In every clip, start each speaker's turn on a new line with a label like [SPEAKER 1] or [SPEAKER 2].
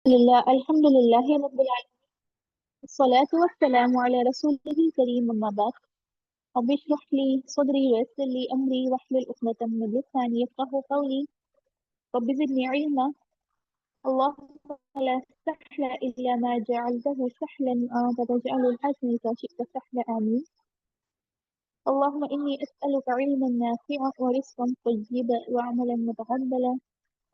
[SPEAKER 1] الحمد لله رب العالمين والصلاة والسلام على رسوله الكريم أما بعد رب اشرح لي صدري ويسر لي أمري واحلل عقدة من لساني يفقهوا قولي رب زدني علما اللهم لا سهل إلا ما جعلته سهلا أنت تجعل الحزن إذا شئت سهلا آمين اللهم إني أسألك علما نافعا ورزقا طيبا وعملا متقبلا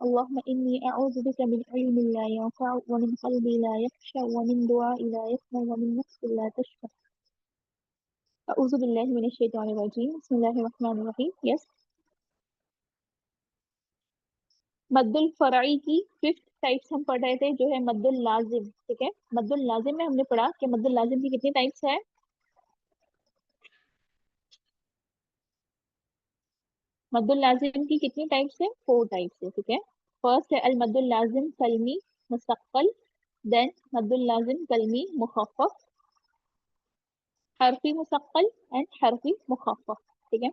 [SPEAKER 1] اللهم إني أعوذ بك من علم لا ينفع ومن قلب لا يخشى ومن دعاء لا يسمع ومن نفس لا تشفى أعوذ بالله من الشيطان الرجيم بسم الله الرحمن الرحيم यस मद्दुल फराई की फिफ्थ टाइप्स हम पढ़ रहे थे जो है मद्दुल लाजिम। ठीक है, मद्दुल लाजिम में हमने पढ़ा कि मद्दुल लाजिम की कितनी टाइप्स है। मद्दुल लाजिम की कितनी टाइप्स है, 4 टाइप्स है। ठीक है, फर्स्ट है अल मद्दुल लाजिम कलमी मुस्तक़ल, देन मद्दुल लाजिम कलमी मुखफ़फ़, हरफी मुस्तक़ल एंड हरफी मुखफ़फ़। ठीक है,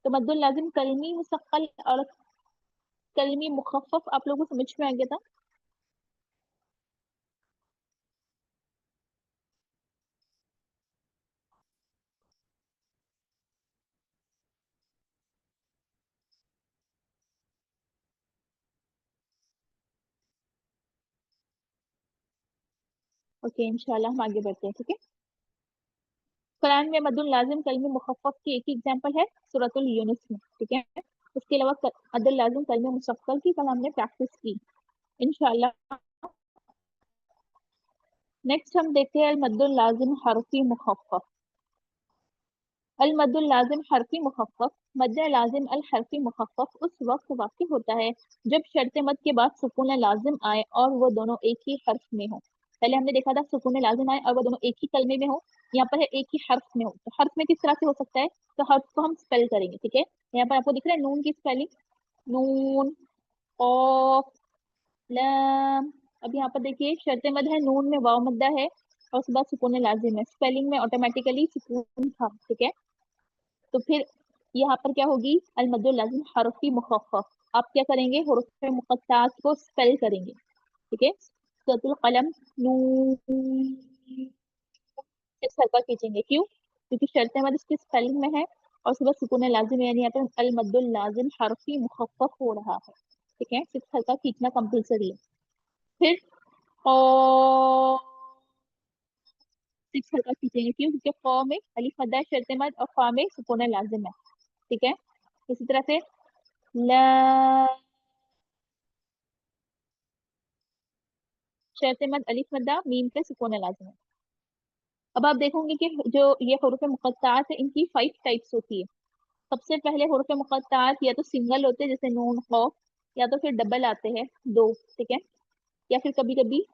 [SPEAKER 1] तो मद्दुल लाजिम कलमी मुस्तक़ल और कलमी मुखफ़फ़ आप लोगों को समझ में आ गया था। ओके, इंशाल्लाह हम आगे बढ़ते हैं। ठीक है, कुरान में मद्दुल लाजिम कलमी मुखफ़फ़ की एक ही एग्जांपल है सूरतुल यूनुस में। ठीक है, उसके अलावा मद्दुल लाजिम कलमी मुस्तक़ल की कल हमने प्रैक्टिस की इंशाल्लाह। नेक्स्ट हम देखते हैं मद्दुल लाजिम हरफी मुखफ़फ़। अल मद्दुल लाजिम हरफी मुखफ़फ़, मद्द लाजिम अल हरफी मुखफ़फ़ उस वक्त वाक़ई होता है जब शर्त मद के बाद सुकून लाजिम आए और वो दोनों एक ही हर्फ में हो। पहले हमने देखा था सुकून लाजिम आए और वो दोनों एक ही कलमे में हो, यहाँ पर है एक ही हर्फ में हो। तो हर्फ में किस तरह से हो सकता है, तो हर्फ को हम स्पेल करेंगे। ठीक है, यहाँ पर आपको दिख रहा है नून की स्पेलिंग, नून ऑफ लम। अब यहाँ पर देखिए शर्त मद है, नून में वाव मद्दा है और उसके बाद सुकून लाजिम है, स्पेलिंग में ऑटोमेटिकली सुकून था। ठीक है, तो फिर यहाँ पर क्या होगी, अल मद्दुल लाजिम हरफी मुखफ़फ़। आप क्या करेंगे, हुरूफ मुक़त्तात को स्पेल करेंगे। ठीक है, सूरतुल क़लम नून इस हल्का खींचेंगे, क्यों, क्योंकि शर्त मद इसकी स्पेलिंग में है और उसके बाद सुकून लाजिम यानी यहाँ पर अल मद्दुल लाजिम हरफी मुखफ़फ़ हो रहा है। ठीक है, सिर्फ हल्का खींचना कंपलसरी है। फिर और सिक्स हल्का खींचेंगे, क्यों, क्योंकि फ़ में अलिफ मद्दा है शर्त मद और फ़ा में सुकून लाजिम है। ठीक है, इसी तरह से ला शर्त मद अलिफ मद्दा मीम पे सुकून लाजिम है। अब आप देखोगे कि जो ये हुरूफ मुक़त्तात है इनकी 5 टाइप्स होती है। सबसे पहले हुरूफ मुक़त्तात या तो सिंगल होते हैं जैसे नून खौफ, या तो फिर डबल आते हैं 2। ठीक है, या फिर कभी कभी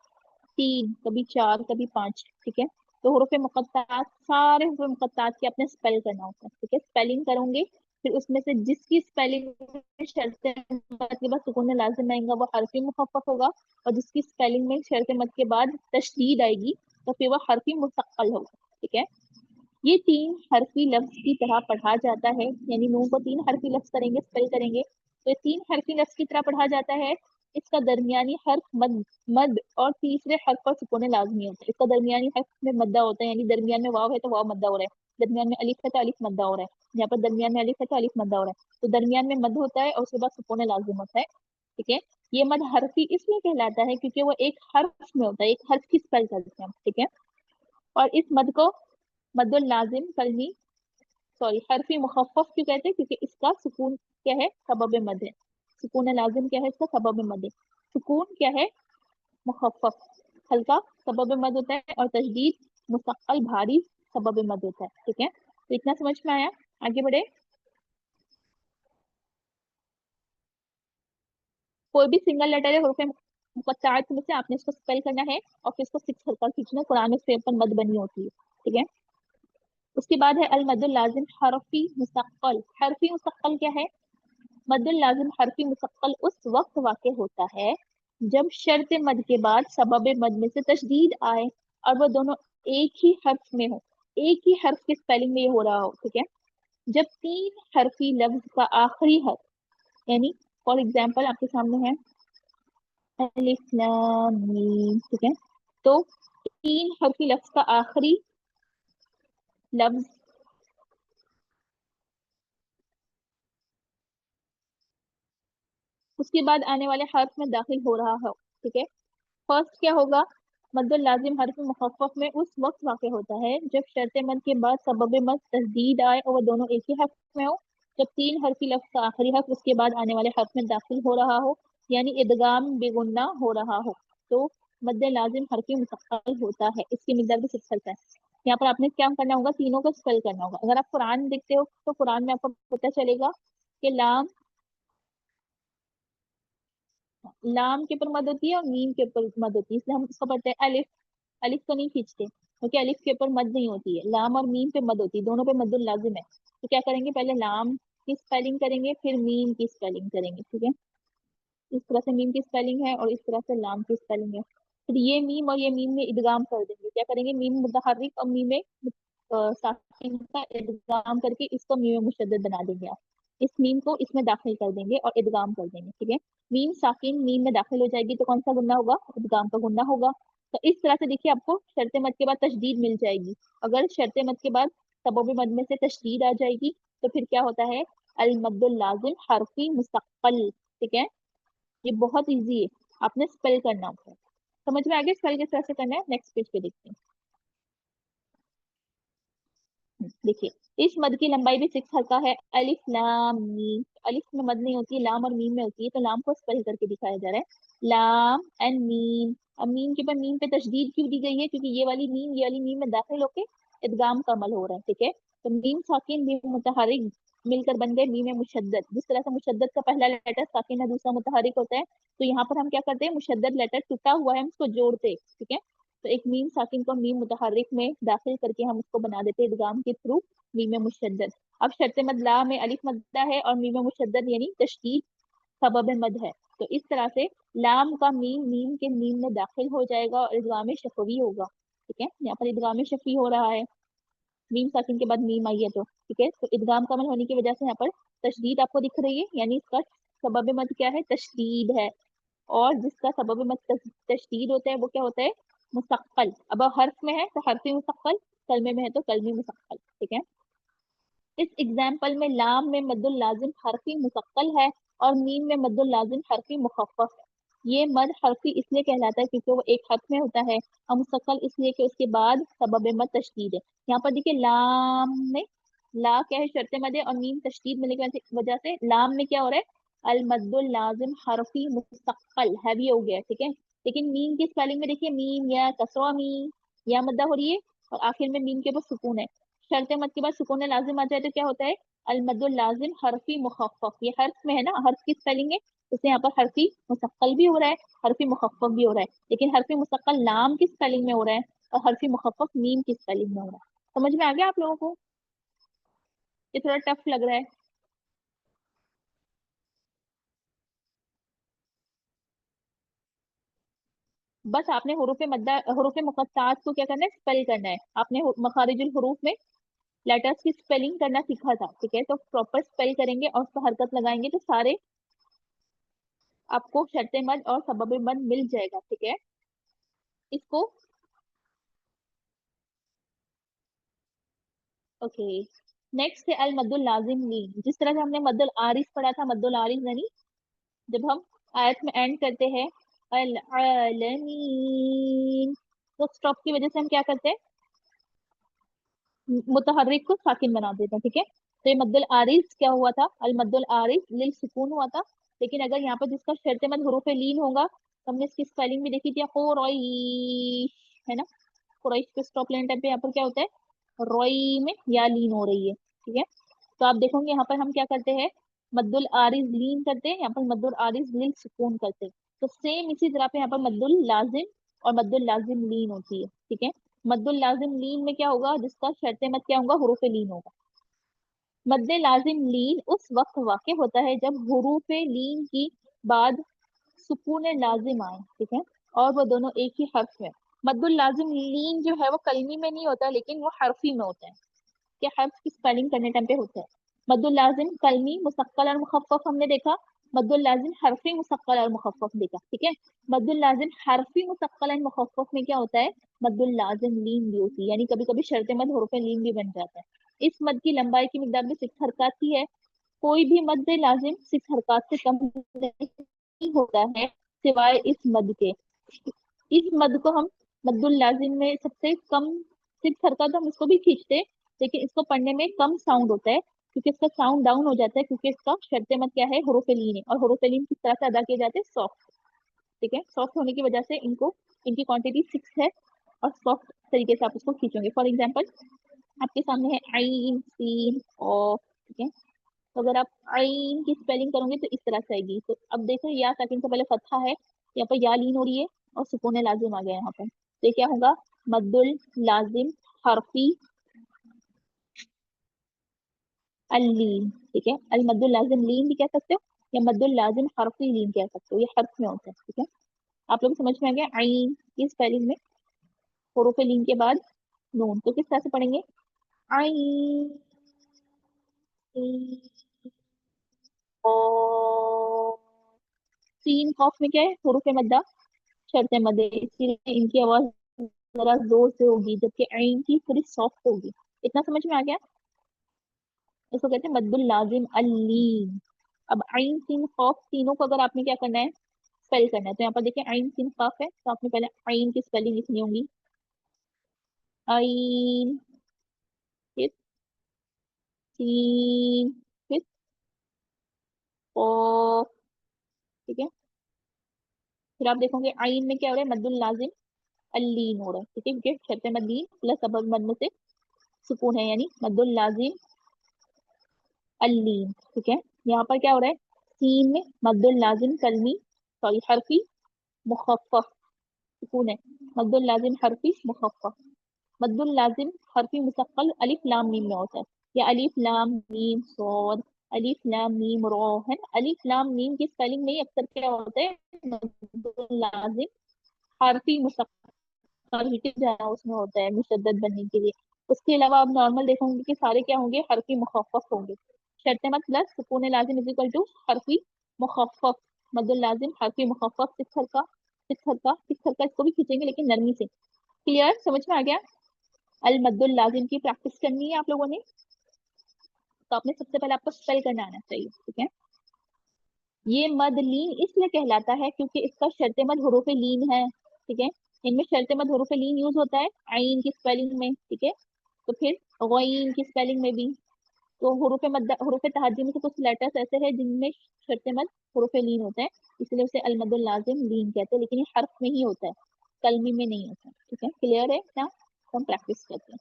[SPEAKER 1] 3, कभी 4, कभी 5। ठीक है, तो हुरूफ मुक़त्तात सारे हुरूफ मुक़त्तात के अपने स्पेल करना होता है। ठीक है, स्पेलिंग करोगे, फिर उसमें से जिसकी स्पेलिंग में शर्त मद के बाद सुकून लाजिम आएगा वो हरफी मुखफ़फ़ होगा, और जिसकी स्पेलिंग में शर्त मद के बाद तशदीद आएगी तो फिर वो हरफी मुस्तक़ल होगा। ठीक है, ये 3 हरफी लफ्ज की तरह पढ़ा जाता है, यानी नून को 3 हरफी लफ्ज करेंगे, स्पेल करेंगे तो ये 3 हरफी लफ्ज की तरह पढ़ा जाता है। इसका दरमियानी हर्फ मद मद और तीसरे हर्फ पर सुकून लाजमी होता है। इसका दरमियानी हर्फ में मद्दा होता है, यानी दरमियान में वाव है तो वाव मद्दा हो रहा है, दरमियान में अलिफ है तो अलिफ मद्दा हो रहा है, यहाँ पर दरमियान में अलिफ है तो अलिफ मद्दा हो रहा है, तो दरमियान में मद होता है और उसके बाद सुकून लाजिम होता है। ठीक है, ये मद हरफी इसलिए कहलाता है क्योंकि वो एक हर्फ में होता है, एक हर्फ की स्पेल करते हैं हम। ठीक है, और इस मद को मद्दुल लाजिम कलमी सॉरी हरफी मुखफ़फ़ क्यों कहते हैं, क्योंकि इसका सुकून क्या है, सबब मद है। सुकून लाजिम क्या है, इसका सबब मद है। सुकून क्या है, मुखफ़फ़ हल्का सबब मद होता है, और तशदीद मुस्तक़ल भारी सबब मद होता है। ठीक है, तो इतना समझ में आया, आगे बढ़े। कोई भी सिंगल लेटर है हुरूफ मुक़त्तात में से आपने इसको स्पेल करना है और फिर इसको 6 हल्का खींचना, कुरान में इससे पर मद बनी होती है। ठीक है, उसके बाद है अल मद्दुल लाजिम हरफी मुस्तक़ल। हरफी मुस्तक़ल क्या है, मद्दुल लाजिम हरफी मुस्तक़ल उस वक्त वाक़ होता है जब शर्त मद के बाद सबब मद में से तशदीद आए और वो दोनों एक ही हर्फ में हो, एक ही हर्फ की स्पेलिंग में ये हो रहा हो। ठीक है, जब 3 हरफी लफ्ज का आखिरी हर्फ, यानी फॉर एग्जाम्पल आपके सामने है الف لام میم، ٹھیک ہے. تو 3 حرفی لفظ کا آخری لفظ اس کے بعد آنے والے حرف میں داخل ہو رہا ہو. ٹھیک ہے. فرسٹ کیا ہوگا؟ مد لازم حرف مخفف میں اس وقت واقع ہوتا ہے جب شرط مد کے بعد سبب مد تشدید آئے اور وہ دونوں ایک ہی حرف میں ہو. جب 3 حرفی لفظ کا آخری حرف اس کے بعد آنے والے حرف میں داخل ہو رہا ہو، یعنی ادغام بغنہ ہو رہا ہو، تو مد لازم حرفی مستقل ہوتا ہے. اس کی مقدار بھی 6 ہے. یہاں پر آپ نے کیا کرنا ہوگا؟ تینوں کو اسپیل کرنا ہوگا. اگر آپ قرآن دیکھتے ہو تو قرآن میں آپ کو پتہ چلے گا کہ لام لام کے اوپر مد ہوتی ہے اور میم کے اوپر مد ہوتی ہے، اس لیے ہم اس کو پڑھتے ہیں الف. الف کو نہیں کھینچتے کیونکہ الف کے اوپر مد نہیں ہوتی ہے. لام اور میم پہ مد ہوتی ہے، دونوں پہ مد لازم ہے. تو کیا کریں گے؟ پہلے لام کی اسپیلنگ کریں گے، پھر میم کی اسپیلنگ کریں گے. ٹھیک ہے. اس طرح سے میم کی اسپیلنگ ہے اور اس طرح سے لام کی اسپیلنگ ہے. پھر یہ میم اور یہ میم میں ادغام کر دیں گے. کیا کریں گے؟ میم متحرک اور میم ساکن کا ادغام کر کے اس کو میم مشدد بنا دیں گے. آپ اس میم کو اس میں داخل کر دیں گے اور ادغام کر دیں گے. ٹھیک ہے. میم ساکن میم میں داخل ہو جائے گی تو کون سا گنہ ہوگا؟ ادغام کا گنہ ہوگا. تو اس طرح سے دیکھیے آپ کو شرط مد کے بعد تشدید مل جائے گی. اگر شرط مد کے بعد سبب مد میں سے تشدید آ جائے گی تو پھر کیا ہوتا ہے؟ المد اللازم حرفی مستقل. ٹھیک ہے. یہ بہت ایزی ہے، آپ نے اسپیل کرنا ہوتا ہے. سمجھ میں آگے اسپیل کس طرح سے کرنا ہے؟ نیکسٹ پیج پہ دیکھتے ہیں. دیکھیے اس مد کی لمبائی بھی 6 حلقہ ہے. الف لام میم. الف میں مد نہیں ہوتی ہے، لام اور میم میں ہوتی ہے، تو لام کو اسپیل کر کے دکھایا جا رہا ہے. لام اینڈ میم. اب میم کے اوپر میم پہ تشدید کیوں دی گئی ہے؟ کیونکہ یہ والی میم میں داخل ہو کے ادغام کا عمل ہو رہا ہے. ٹھیک ہے. تو میم ساکن میم متحرک مل کر بن گئے میم مشدد. جس طرح سے مشدد کا پہلا لیٹر ساکن ہے، دوسرا متحرک ہوتا ہے، تو یہاں پر ہم کیا کرتے ہیں؟ مشدد لیٹر ٹوٹا ہوا ہے، ہم اس کو جوڑتے. ٹھیک ہے. تو ایک میم ساکن کو میم متحرک میں داخل کر کے ہم اس کو بنا دیتے ادغام کے تھرو میم مشدد. اب شرط مد لا میں الف مدہ ہے اور میم مشدد یعنی تشدید سبب مد ہے. تو اس طرح سے لام کا میم میم کے میم میں داخل ہو جائے گا اور ادغام شفوی ہوگا. ٹھیک ہے. یہاں پر ادغام شفوی ہو رہا ہے، میم ساکن کے بعد میم آئی ہے تو. ٹھیک ہے. تو ادغام کا عمل ہونے کی وجہ سے یہاں پر تشدید آپ کو دکھ رہی ہے، یعنی اس کا سبب مد کیا ہے؟ تشدید ہے. اور جس کا سبب مد تشدید ہوتا ہے وہ کیا ہوتا ہے؟ مستقل. اب حرف میں ہے تو حرفی مستقل، کلمے میں ہے تو کلمی مستقل. ٹھیک ہے. اس ایگزامپل میں لام میں مد اللازم حرفی مستقل ہے اور میم میں مد اللازم حرفی مخفف ہے. یہ مد حرفی اس لیے کہلاتا ہے کیونکہ وہ ایک حرف میں ہوتا ہے، اور مستقل اس لیے کہ اس کے بعد سبب مد تشدید ہے. یہاں پر دیکھیے لام میں لا کیا ہے؟ شرط مد ہے، اور میم تشدید ملنے کی وجہ سے لام میں کیا ہو رہا ہے؟ المد اللازم حرفی مستقل ہیوی ہو گیا. ٹھیک ہے. لیکن میم کی اسپیلنگ میں دیکھیے میم یا کسرہ میم یا مدہ ہو رہی ہے اور آخر میں میم کے اوپر سکون ہے. شرط مد کے بعد سکون لازم آ جائے تو کیا ہوتا ہے؟ المد اللازم حرفی مخفف. یہ حرف میں ہے نا، حرف کی اسپیلنگ ہے، اس سے یہاں پر حرفی مستقل بھی ہو رہا ہے، حرفی مخفف بھی ہو رہا ہے. لیکن حرفی مستقل لام کی اسپیلنگ میں ہو رہا ہے اور حرفی مخفف میم کی اسپیلنگ میں ہو رہا ہے. سمجھ میں آ گیا آپ لوگوں کو؟ یہ تھوڑا ٹف لگ رہا ہے. بس آپ نے حروف مقطعات کو کیا کرنا ہے؟ اسپیل کرنا ہے. آپ نے مخارج الحروف میں لیٹرز کی اسپیلنگ کرنا سیکھا تھا. ٹھیک ہے. تو پراپر اسپیل کریں گے اور اس پر حرکت لگائیں گے تو سارے آپ کو شرط مد اور سبب مد مل جائے گا. ٹھیک ہے. اس کو اوکے. نیکسٹ ہے المد اللازم لین. جس طرح سے ہم نے مد العارض پڑھا تھا، مد العارض یعنی جب ہم آیت میں اینڈ کرتے ہیں العالمین تو اسٹاپ کی وجہ سے ہم کیا کرتے ہیں؟ متحرک کو ساکن بنا دیتے ہیں. ٹھیک ہے. تو یہ مد العارض کیا ہوا تھا؟ المد العارض للسکون ہوا تھا. لیکن اگر یہاں پر جس کا شرط مد حروف لین ہوگا تو ہم نے اس کی اسپیلنگ بھی دیکھی تھی قریش ہے نا. قریش کے اسٹاپ لین ٹائم پہ یہاں پر کیا ہوتا ہے؟ روئی میں یا لین ہو رہی ہے. ٹھیک ہے. تو آپ دیکھو گے یہاں پر ہم کیا کرتے ہیں؟ مد العارض لین کرتے ہیں، یہاں پر مد العارض للسکون کرتے ہیں. تو سیم اسی طرح پہ یہاں پر مد اللازم اور مد اللازم لین ہوتی ہے. ٹھیک ہے. مد اللازم لین میں کیا ہوگا؟ جس کا شرط مد کیا ہوگا؟ حروف لین ہوگا. مد لازم لین اس وقت واقع ہوتا ہے جب حروف لین کی بعد سکون لازم آئے. ٹھیک ہے. اور وہ دونوں ایک ہی حرف میں. مد اللازم لین جو ہے وہ کلمی میں نہیں ہوتا لیکن وہ حرفی میں ہوتا ہے کہ حرف کی اسپیلنگ کرنے ٹائم پہ ہوتا ہے. مد اللازم کلمی مستقل اور مخفف ہم نے دیکھا. मद्दुल लाजिम हरफी मुसक्कल और मुखफ़फ़ देखा, ठीक है। मद्दुल लाजिम हरफी मुसक्कल और मुखफ़फ़ में क्या होता है, मद्दुल लाजिम लीन भी होती है, यानी कभी कभी शर्त मद हरूफ लीन भी बन जाता है। इस मद की लंबाई की मिकदार भी 6 हरकत की है। कोई भी मद लाजिम 6 हरकत से कम नहीं होता है सिवाय इस मद के। इस मद को हम मद्दुल लाजिम में सबसे कम 6 हरकत हम इसको भी खींचते हैं, लेकिन इसको पढ़ने में कम साउंड होता है क्योंकि इसका साउंड डाउन हो जाता है, क्योंकि इसका शर्त मद क्या है, हुरूफ लीन है, और हुरूफ लीन किस तरह से अदा किए जाते हैं, सॉफ्ट, ठीक है। सॉफ्ट होने की वजह से इनको इनकी क्वांटिटी 6 है और सॉफ्ट तरीके से आप इसको खींचोगे। फॉर एग्जाम्पल आपके सामने है आइन सीन ओ, ठीक है। तो अगर आप आइन की स्पेलिंग करोगे तो इस तरह से आएगी। तो अब देखो या सेकंड से पहले फतहा है, यहाँ पर या लीन हो रही है और सुकून लाजिम आ गया यहाँ पर, तो ये क्या होगा, मद्दुल लाजिम हरफी अल-लीन, ठीक है। अल मद्दुल लाजिम लीन भी कह सकते हो या मद्दुल लाजिम हरफी लीन कह सकते हो, ये हर्फ में होता है, ठीक है। आप लोग समझ में आ गया। आइन की स्पेलिंग में हुरूफ लीन के बाद नून, तो किस तरह से पढ़ेंगे, आइन और सीन कॉफ में क्या है, हुरूफ मद्दा शर्त मद है, इसीलिए इनकी आवाज जरा जोर से होगी, जबकि आइन की थोड़ी सॉफ्ट होगी। इतना समझ में आ गया। इसको कहते हैं मद्दुल लाजिम अल-लीन। अब आइन सीन कॉफ तीनों को अगर आपने क्या करना है, स्पेल करना है, तो यहाँ पर देखिए आइन सीन कॉफ है, तो आपने पहले आइन की स्पेलिंग लिखनी होगी, आइन फिर सीन फिर कॉफ, ठीक है। फिर आप देखोगे आइन में क्या हो रहा है, मद्दुल लाजिम अल-लीन हो रहा है, ठीक है, क्योंकि शर्त मद लीन प्लस सबब मद में से सुकून है, यानी मद्दुल लाजिम अल-लीन, ठीक है। यहाँ पर क्या हो रहा है, सीन में मद्दुल लाजिम कलमी सॉरी हरफी मुखफ़फ़, सुकून है, मद्दुल लाजिम हरफी मुखफ़फ़। मद्दुल लाजिम हरफी मुसक्कल अलिफ लाम मीम में होता है, या अलिफ लाम मीम सॉद, अलिफ लाम मीम रो, है ना। अलिफ लाम मीम की स्पेलिंग में ही अक्सर क्या होता है, मद्दुल लाजिम हरफी मुसक्कल जाना उसमें होता है मुशद्दद बनने के लिए। उसके अलावा आप नॉर्मल देखोगे कि सारे क्या होंगे, हरफी मुखफ़फ़ होंगे। शर्त मद प्लस सुकून लाजिम इज इक्वल टू हरफी मुखफ़फ़, मद्दुल लाजिम हरफी मुखफ़फ़, सिक्स हरका सिक्स हरका सिक्स हरका, इसको भी खींचेंगे लेकिन नरमी से। क्लियर, समझ में आ गया। अल मद्दुल लाजिम की प्रैक्टिस करनी है आप लोगों ने, तो आपने सबसे पहले आपको स्पेल करना आना चाहिए, ठीक है। ये मद लीन इसलिए कहलाता है क्योंकि इसका शर्त मद हुरूफ लीन है, ठीक है। इनमें शर्त मद हुरूफ लीन यूज होता है आइन की स्पेलिंग में, ठीक है। तो फिर गईन की स्पेलिंग में भी, तो हुरूफ मद हुरूफ तहज्जुद में से कुछ लेटर्स ऐसे हैं जिनमें शर्त मद हुरूफ लीन होता है, इसलिए उसे अल मद्दुल लाजिम लीन कहते हैं, लेकिन ये हर्फ में ही होता है, कलमी में नहीं होता, ठीक है। क्लियर है ना, तो हम प्रैक्टिस करते हैं।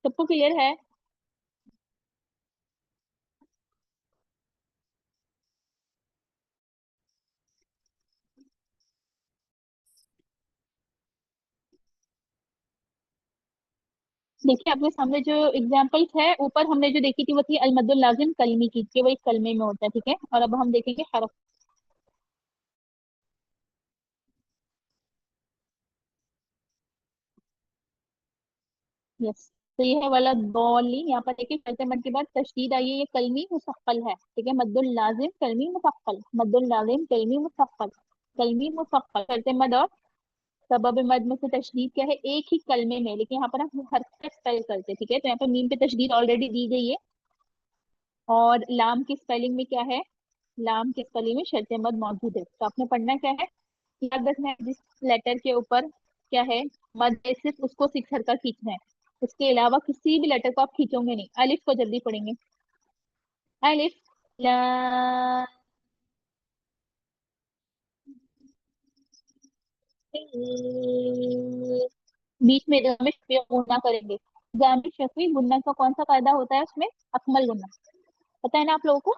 [SPEAKER 1] सबको क्लियर है। देखिए आपके सामने जो एग्जांपल्स है, ऊपर हमने जो देखी थी वो थी अलमदुल लाजिम कलमी की, कि वो एक कलमे में होता है, ठीक है। और अब हम देखेंगे हरफ। यस, तो ये है वाला दौली। यहाँ पर देखिए फैलते मद के बाद तशदीद आई है, ये कलमी मुसक्कल है, ठीक है। मद्दुल लाजिम कलमी मुसक्कल, मद्दुल लाजिम कलमी मुसक्कल, कलमी मुसक्कल, फैलते मद और सबब मद में से तशदीद क्या है, एक ही कलमे में, लेकिन यहाँ पर हम हर स्पेल करते हैं, ठीक है। तो यहाँ पर मीम पे तशदीद ऑलरेडी दी गई है, और लाम की स्पेलिंग में क्या है, लाम की स्पेलिंग में शर्त मद मौजूद है। तो आपने पढ़ना क्या है, याद रखना है जिस लेटर के ऊपर क्या है मद है, सिर्फ उसको 6 हरका खींचना है, उसके अलावा किसी भी लेटर को आप खींचोगे नहीं। अलिफ को जल्दी पढ़ेंगे, अलिफ लाम मीम। बीच में जामिश पे गुन्ना करेंगे। जामिश शफी गुन्ना का कौन सा कायदा होता है उसमें, अकमल गुन्ना, पता है ना आप लोगों को।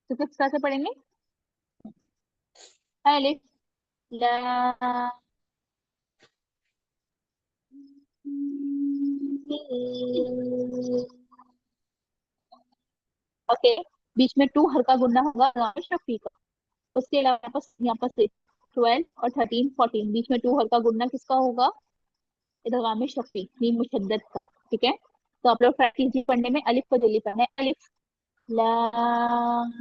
[SPEAKER 1] तो किस तरह से पढ़ेंगे, अलिफ लाम मीम। ओके, बीच में टू हल्का गुन्ना होगा जामिश शफी का। उसके अलावा यहाँ पर 12 और 13 14 बीच में टू हल्का गुन्ना किसका होगा, इदगाम शफी मीम मुशद्दद का, ठीक है। तो आप लोग ट्राई कीजिए पढ़ने में। अलिफ को जल्दी पढ़ना है, अलिफ लाम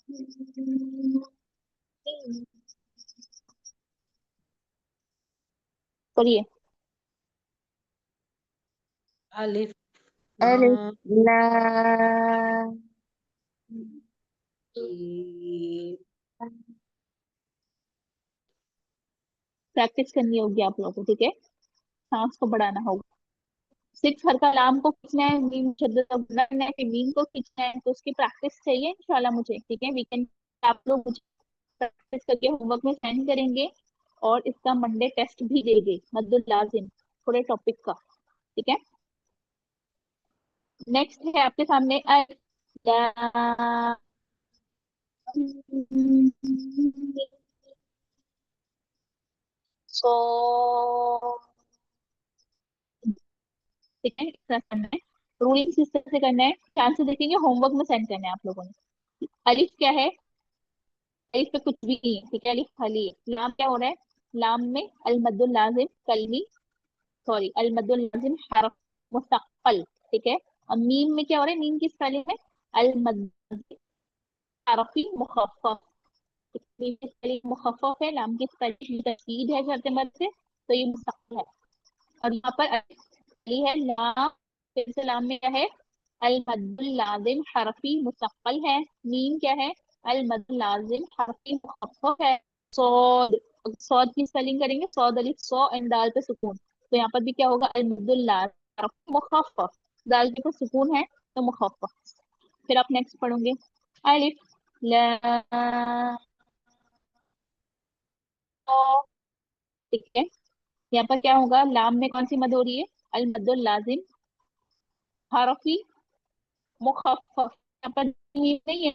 [SPEAKER 1] मीम। पढ़िए।
[SPEAKER 2] अलिफ
[SPEAKER 1] अलिफ
[SPEAKER 2] लाम
[SPEAKER 1] लाम
[SPEAKER 2] मीम।
[SPEAKER 1] प्रैक्टिस करनी होगी आप लोगों को, ठीक है। सांस को बढ़ाना होगा। 6 हर का लाम को खींचना है, मीम शब्द को करना है, फिर मीम को खींचना है, तो उसकी प्रैक्टिस चाहिए इंशाल्लाह मुझे, ठीक है। वीकेंड आप लोग मुझे प्रैक्टिस करके होमवर्क में सेंड करेंगे, और इसका मंडे टेस्ट भी देंगे मद्दुल लाजिम थोड़े टॉपिक का, ठीक है। नेक्स्ट है आपके सामने अलिफ लाम मीम। सो ठीक है, इस तरह करना है, रूलिंग इस तरह से करना है, चांसेस देखेंगे, होमवर्क में सेंड करना है आप लोगों ने। अलिफ क्या है? अलिफ पे कुछ भी नहीं है, ठीक है, अलिफ खाली है। लाम क्या हो रहा है? लाम में अल मद्दुल लाजिम कलमी, सॉरी अल मद्दुल लाजिम हरफ मुस्तक़ल, ठीक है। और मीम में क्या हो रहा है? मीम की स्पेलिंग है अल मद्दुल हरफी मुखफ़फ़, मीम की स्पेलिंग मुखफ़फ़ है, लाम की स्पेलिंग तशदीद है शर्त मद से, तो ये मुस्तक़ल है। और यहाँ पर अली है लाम, फिर से लाम में क्या है? अल मद्दुल लाजिम हरफी मुस्तक़ल है। मीम क्या है? अल मद्दुल लाजिम हरफी मुखफ़फ़ है। सौद, सौद की स्पेलिंग करेंगे, सौद अलिफ सौ एंड दाल पे सुकून, तो यहाँ पर भी क्या होगा? अल मद्दुल लाजिम हरफी मुखफ़फ़, दाल के ऊपर सुकून है तो मुखफ़फ़। फिर आप नेक्स्ट पढ़ोगे अलिफ लाम, ठीक है। यहाँ पर क्या होगा? लाम में कौन सी मद हो रही है? अल मद्दुल लाजिम हरफी मुखफ़फ़, यहाँ पर मीम नहीं है,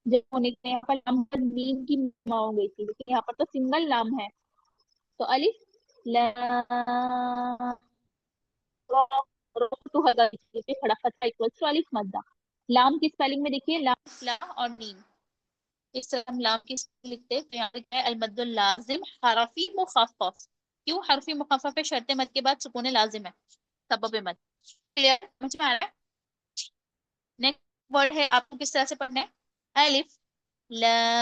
[SPEAKER 1] जब होने के यहाँ पर लाम पर मीम की मा हो गई थी, लेकिन यहाँ पर तो सिंगल लाम है, तो अलिफ लाम रा, रा टू हगा पे खड़ा फतहा इक्वल्स टू अलिफ मद्दा। लाम की स्पेलिंग में देखिए, लाम ला और मीम, इस तरह हम लाम की स्पेलिंग लिखते हैं, तो यहाँ पे क्या है? अल मद्दुल लाजिम हरफी मुखफ़फ़। क्यों हरफी मुखफ़फ़ है? शर्त मद के बाद सुकून लाजिम है, सबब मद। क्लियर, समझ में आ रहा है? नेक्स्ट वर्ड है, आपको किस तरह से पढ़ना है? अलिफ लाम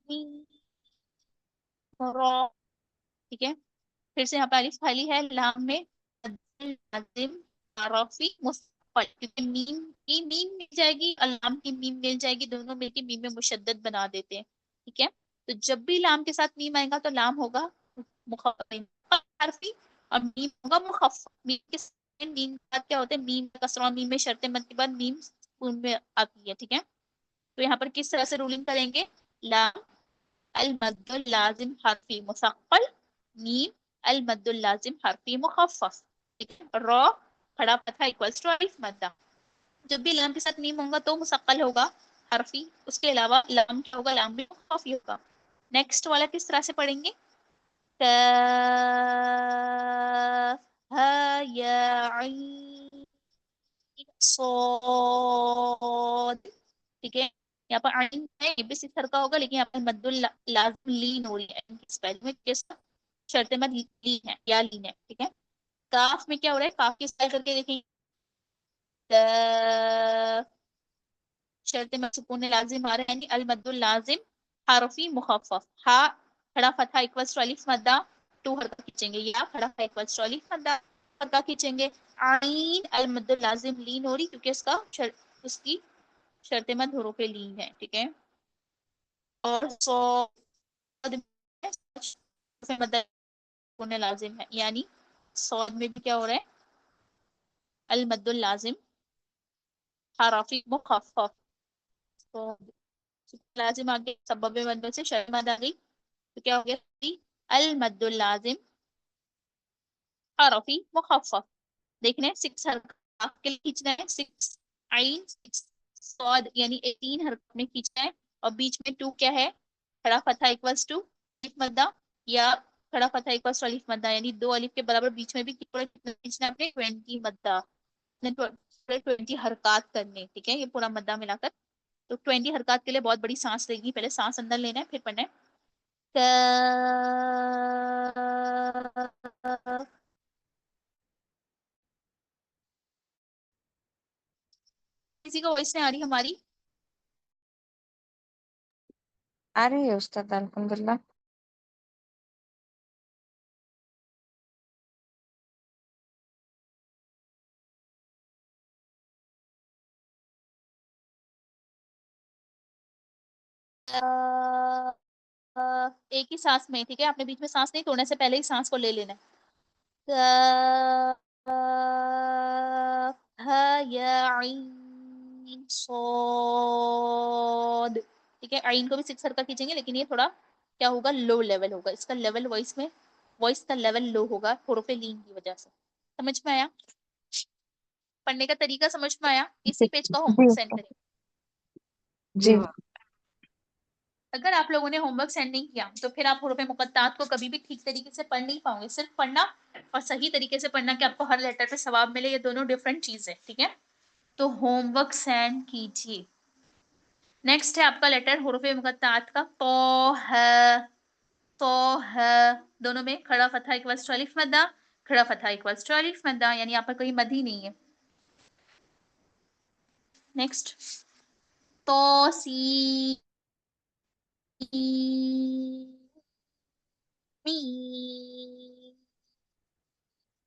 [SPEAKER 1] मीम रा, ठीक है। फिर से यहाँ पे अलिफ खाली है, लाम में लाजिम अरफी मुस्तक़ल, क्योंकि मीम की मीम मिल जाएगी और लाम की मीम मिल जाएगी, दोनों मिलके मीम में मुशद्दद बना देते हैं, ठीक है। तो जब भी लाम के साथ मीम आएगा तो लाम होगा हरफी और मीम होगा मुखफ़फ़। मीम के साथ मीम के बाद क्या होता है? मीम कसरा, मीम में शर्त मद के बाद मीम सुकून में आती है, ठीक है। तो यहाँ पर किस तरह से रूलिंग करेंगे? लाम अल मद्दुल लाजिम हरफी मुसक्कल, मीम अल मद्दुल लाजिम हरफी मुखफ़फ़, ठीक है। रॉ खड़ा फतहा इक्वल्स टू अलिफ मद्दा। जब भी लाम के साथ मीम होगा तो मुसक्कल होगा हरफी, उसके अलावा लाम क्या होगा? लाम भी मुखफ़फ़ होगा। नेक्स्ट वाला किस तरह से पढ़ेंगे? काफ हा या ऐन सॉद, ठीक है। यहाँ पर आइन है, ये भी सिक्स का होगा, लेकिन यहाँ पर मद्दुल लाजिम लीन हो रही है, इनकी स्पेलिंग में किस शर्त मद लीन है या लीन है, ठीक है। काफ में क्या हो रहा है? काफ की स्पेल करके देखेंगे, काफ शर्त मद सुकून लाजिम आ रहा है, यानी अल मद्दुल लाजिम हरफी मुखफ़फ़। हा खड़ा फतहा इक्वल्स टू अलिफ मद्दा, टू हरका खींचेंगे, या खड़ा फतहा इक्वल्स टू अलिफ मद्दा हरका खींचेंगे। आइन अल मद्दुल लाजिम लीन हो रही, क्योंकि उसका उसकी शर्त मद हरूफ लीन है, ठीक है। और होने लाजिम है, यानी सौद में भी क्या हो रहा है? अल मद्दुल लाजिम हरफी मुखफ़फ़, तो लाजिम आगे सबब मद से शर्त मद आ गई, तो क्या हो गया? अल मद्दुल लाजिम हरफी मुखफ़फ़। देखना है, सिक्स हरकत के लिए खींचना है, सिक्स आइन सिक्स सौद, यानी 18 हरकत में खींचना है, और बीच में टू क्या है? खड़ा फतहा इक्वल्स टू अलिफ मद्दा, या खड़ा फतहा इक्वल्स टू अलिफ मद्दा, यानी दो अलिफ के बराबर बीच में भी कितना खींचना है अपने? 20 मद्दा, 20 हरकत करने, ठीक है, ये पूरा मद्दा मिलाकर। तो 20 हरकत के लिए बहुत बड़ी सांस लेगी, पहले सांस अंदर लेना है फिर पढ़ना है। काफ। किसी को वॉइस नहीं आ रही हमारी?
[SPEAKER 3] आ रही है उस्ताद अल्हम्दुलिल्लाह।
[SPEAKER 1] एक ही सांस में, ठीक है, आपने बीच में सांस नहीं तोड़ने से पहले ही सांस को ले लेना है। हा या आइन सॉद। ठीक है, आइन को भी 6 हरका खींचेंगे, लेकिन ये थोड़ा क्या होगा, लो लेवल होगा इसका लेवल, वॉइस में वॉइस का लेवल लो होगा हुरूफ लीन की वजह से। समझ में आया? पढ़ने का तरीका समझ में आया?
[SPEAKER 3] जी
[SPEAKER 1] इसी पेज का
[SPEAKER 3] जी
[SPEAKER 1] होमवर्क सेंड
[SPEAKER 3] उस्ताद।
[SPEAKER 1] करें।
[SPEAKER 3] जी
[SPEAKER 1] अगर आप लोगों ने होमवर्क सेंड नहीं किया तो फिर आप हुरूफ मुक़त्तात को कभी भी ठीक तरीके से पढ़ नहीं पाओगे। सिर्फ पढ़ना और सही तरीके से पढ़ना कि आपको हर लेटर पे सवाब मिले, ये दोनों डिफरेंट चीज है, ठीक है? तो होमवर्क सेंड कीजिए। नेक्स्ट है आपका लेटर हुरूफ मुक़त्तात का तो है। तो है दोनों में खड़ा फतहा इक्वल्स टू अलिफ मद्दा, खड़ा फतहा इक्वल्स टू अलिफ मद्दा, यानी यहाँ पर कोई मद ही नहीं है। नेक्स्ट तो सी मी,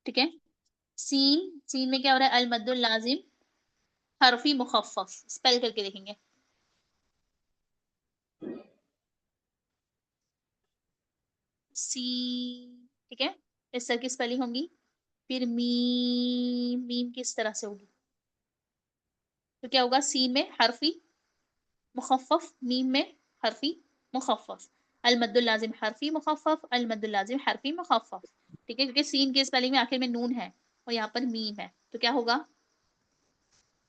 [SPEAKER 1] ठीक है। सीन, सीन में क्या हो रहा है, अल मद्दुल लाजिम हरफी मुखफ्फफ, स्पेल करके देखेंगे। सी, ठीक है, इस तरह की स्पेलिंग होगी। फिर मीम, मीम किस तरह से होगी, तो क्या होगा, सीन में हरफी मुखफ्फफ, मीम में हरफी मुखफ्फफ। अल मद्दुल लाजिम हरफी मुखफ्फफ, अल मद्दुल लाजिम हरफी मुखफ्फफ, ठीक है, क्योंकि सीन की स्पेलिंग में आखिर में नून है और यहाँ पर मीम है, तो क्या होगा,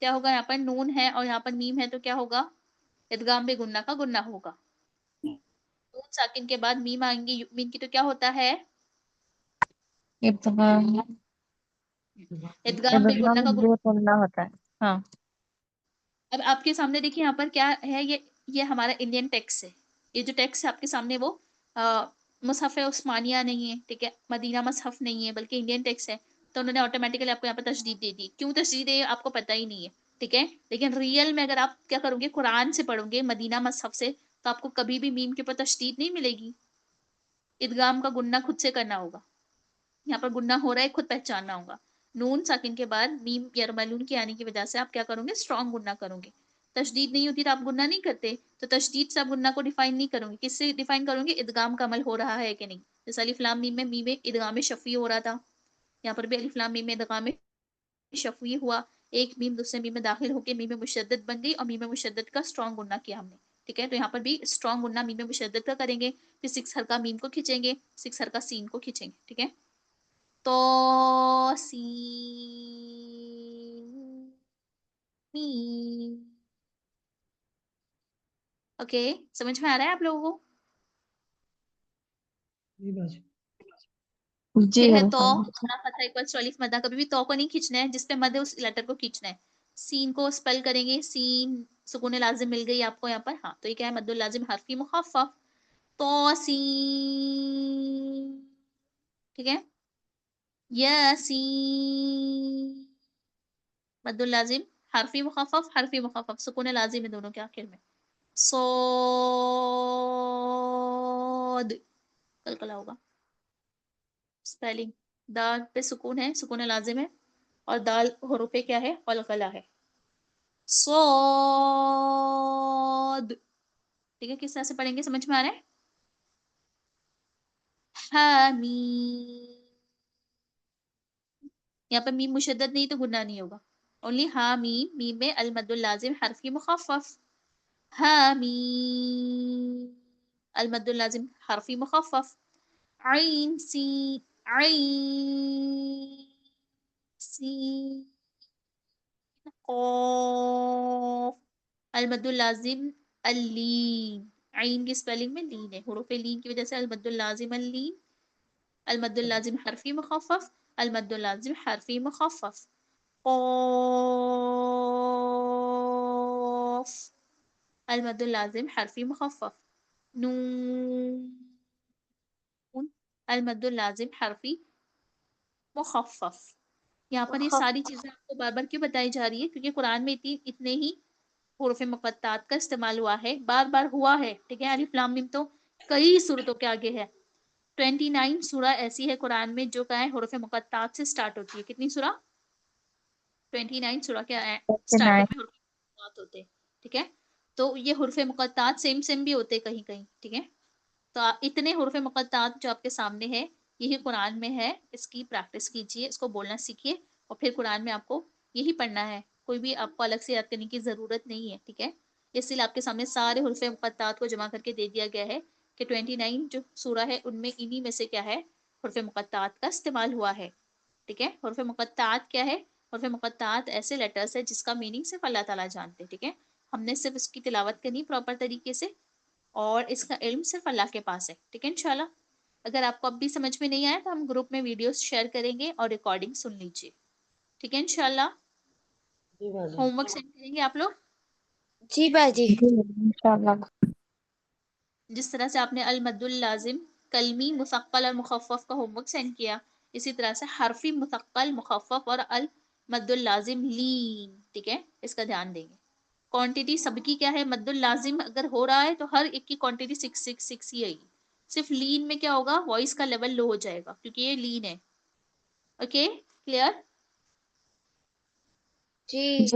[SPEAKER 1] क्या होगा, यहाँ पर नून है और यहाँ पर मीम है, तो क्या होगा, इदगाम बे गुन्ना का गुन्ना होगा। नून साकिन के बाद मीम आएंगी, मीम की तो क्या होता है,
[SPEAKER 3] इब्तिदाम
[SPEAKER 1] इदगाम बे
[SPEAKER 3] इब्तिदाम
[SPEAKER 1] गुन्ना का
[SPEAKER 3] ये बोलना होता है। हाँ
[SPEAKER 1] अब आपके सामने देखिए यहाँ पर क्या है, ये हमारा इंडियन टेक्स्ट है। ये जो टेक्स्ट है आपके सामने वो मुसहफ उस्मानिया नहीं है, ठीक है, मदीना मसहफ नहीं है, बल्कि इंडियन टेक्स्ट है। तो उन्होंने ऑटोमेटिकली आपको यहाँ पर तशदीद दे दी। क्यों तशदीद है आपको पता ही नहीं है, ठीक है। लेकिन रियल में अगर आप क्या करोगे, कुरान से पढ़ोगे मदीना मसहफ से, तो आपको कभी भी मीम के ऊपर तशदीद नहीं मिलेगी। इदगाम का गुन्ना खुद से करना होगा। यहाँ पर गुन्ना हो रहा है, खुद पहचानना होगा। नून साकिन के बाद मीम या मलून के आने की वजह से आप क्या करोगे, स्ट्रॉन्ग गुन्ना करोगे। तशदीद नहीं होती तो आप गुन्ना नहीं करते, तो तशदीद से आप गुन्ना को डिफाइन नहीं करोगे। किससे डिफाइन करोगे, इदगाम का अमल हो रहा है कि नहीं। जैसे अलिफ लाम मीम में इदगाम शफी हो रहा था, यहाँ पर भी अलिफ लाम मीम में इदगाम शफी हुआ। एक मीम दूसरे मीम में दाखिल होकर मीम मुशद्दद बन गई और मीम मुशद्दद का स्ट्रॉन्ग गुन्ना किया हमने, ठीक है। तो यहाँ पर भी स्ट्रॉन्ग गुन्ना मीम मुशद्दद का करेंगे, फिर 6 हरका मीम को खींचेंगे, 6 हरका सीन को खींचेंगे, ठीक है। तो सी मी, ओके, समझ में आ रहा है आप लोगों को?
[SPEAKER 3] जी
[SPEAKER 1] फिर है तो,
[SPEAKER 3] अल्हम्दुलिल्लाह।
[SPEAKER 1] फतह इक्वल्स टू अलिफ मद्दा, कभी भी तो को नहीं खींचना है, जिस पे मद है उस लेटर को खींचना है। सीन को स्पेल करेंगे, सीन सुकून लाजिम मिल गई आपको यहाँ पर, हाँ, तो ये क्या है, मद्दुल लाजिम हरफी मुखफ्फफ, तो सीन, ठीक है, यासीन, मद्दुल लाजिम हरफी मुखफ्फफ, सुकून लाजिम है दोनों के आखिर में। सोद, कलकला होगा स्पेलिंग, दाल पे सुकून है, सुकून लाजिम है, और दाल हरूफे क्या है, कलकला है। सोद, ठीक है, किस तरह से पढ़ेंगे, समझ में आ रहा है? हामी, यहाँ पर मीम मुशद्दद नहीं तो गुन्ना नहीं होगा। ओनली हा मीम, मीम में अल मद्दुल लाजिम हरफी मुखफ्फफ, हामी, अल मद्दुल लाजिम हरफी मुखफ्फफ। आइन सी, आइन सी, कॉफ, अल मद्दुल लाजिम अल्लीन, आइन की स्पेलिंग में लीन है, हुरूफ लीन की वजह से अल मद्दुल लाजिम अल्लीन, अल मद्दुल लाजिम हरफी मुखफ्फफ, अल मद्दुल लाजिम हरफी मुखफ्फफ। कॉफ, अल मद्दुल लाजिम हरफी मुखफ्फफ। नून, المد اللازم حرفی مخفف. یہاں پر یہ ساری چیزیں آپ کو بار بار کیوں بتائی جا رہی ہے؟ کیونکہ قرآن میں اتنے ہی حروف مقطعات کا استعمال ہوا ہے، بار بار ہوا ہے. ٹھیک ہے، الف لام میم تو کئی صورتوں کے آگے ہے. 29 سورہ ایسی ہے قرآن میں جو کیا ہے حروف مقطعات سے سٹارٹ ہوتی ہے. کتنی سورہ؟ 29 سورہ کیا ہے سٹارٹنگ میں حروف مقطعات ہوتے ہیں. ٹھیک ہے، تو یہ حروف مقطعات سیم بھی ہوتے کہیں کہیں. ٹھیک ہے، تو اتنے حروف مقطعات جو آپ کے سامنے ہے یہی قرآن میں ہے. اس کی پریکٹس کیجئے، اس کو بولنا سیکھیے، اور پھر قرآن میں آپ کو یہی پڑھنا ہے. کوئی بھی آپ کو الگ سے یاد کرنے کی ضرورت نہیں ہے. ٹھیک ہے، اس لیے آپ کے سامنے سارے حروف مقطعات کو جمع کر کے دے دیا گیا ہے کہ 29 جو سورہ ہے ان میں انہی میں سے کیا ہے حروف مقطعات کا استعمال ہوا ہے. ٹھیک ہے، حروف مقطعات کیا ہے؟ حروف مقطعات ایسے لیٹرز ہے جس کا میننگ صرف اللہ تعالیٰ جانتے. ٹھیک ہے، ہم نے صرف اس کی تلاوت کرنی پراپر طریقے سے، اور اس کا علم صرف اللہ کے پاس ہے. ٹھیک ہے انشاءاللہ. اگر آپ کو اب بھی سمجھ میں نہیں آیا تو ہم گروپ میں ویڈیوز شیئر کریں گے اور ریکارڈنگ سن لیجیے. ٹھیک ہے انشاءاللہ.
[SPEAKER 2] جی باجی.
[SPEAKER 1] ہوم ورک سینڈ کریں گے آپ لوگ.
[SPEAKER 4] جی باجی.
[SPEAKER 3] انشاءاللہ.
[SPEAKER 1] جس طرح سے آپ نے المد اللازم کلمی مثقل اور مخفف کا ہوم ورک سینڈ کیا، اسی طرح سے حرفی مثقل مخفف اور المد اللازم لین. ٹھیک ہے، اس کا دھیان دیں گے. کوانٹٹی سب کی کیا ہے؟ مد اللازم اگر ہو رہا ہے تو ہر ایک کی کوانٹٹی 666 ہی آئے گی. صرف لین میں کیا ہوگا؟ وائس کا لیول لو ہو جائے گا کیونکہ یہ لین ہے. Okay clear?
[SPEAKER 4] جی.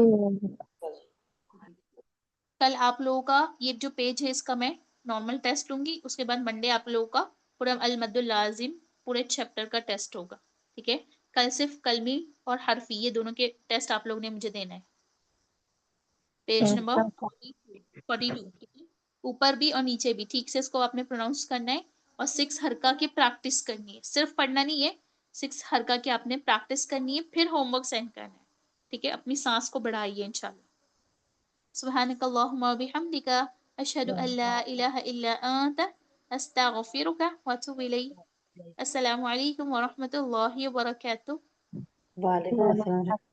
[SPEAKER 1] کل آپ لوگوں کا یہ جو پیج ہے اس کا میں نارمل ٹیسٹ لوں گی، اس کے بعد منڈے آپ لوگوں کا پورا المد اللازم پورے چیپٹر کا ٹیسٹ ہوگا. ٹھیک ہے، کل صرف کلمی اور حرفی یہ دونوں کے ٹیسٹ آپ لوگوں نے مجھے دینا ہے. پیج نمبر 42 اوپر بھی اور نیچے بھی ٹھیک سے اس کو آپ نے پروناؤنس کرنا ہے، اور 6 حرکہ کی پریکٹس کرنی ہے. صرف پڑھنا نہیں ہے، 6 حرکہ کی آپ نے پریکٹس کرنی ہے، پھر ہوم ورک سینڈ کرنا ہے. ٹھیک ہے، اپنی سانس کو بڑھائیے انشاءاللہ. سبحانك اللهم وبحمدك أشهد أن لا إله إلا أنت أستغفرك وأتوب إليك. السلام عليكم ورحمة الله وبركاته.
[SPEAKER 2] وعلیکم السلام.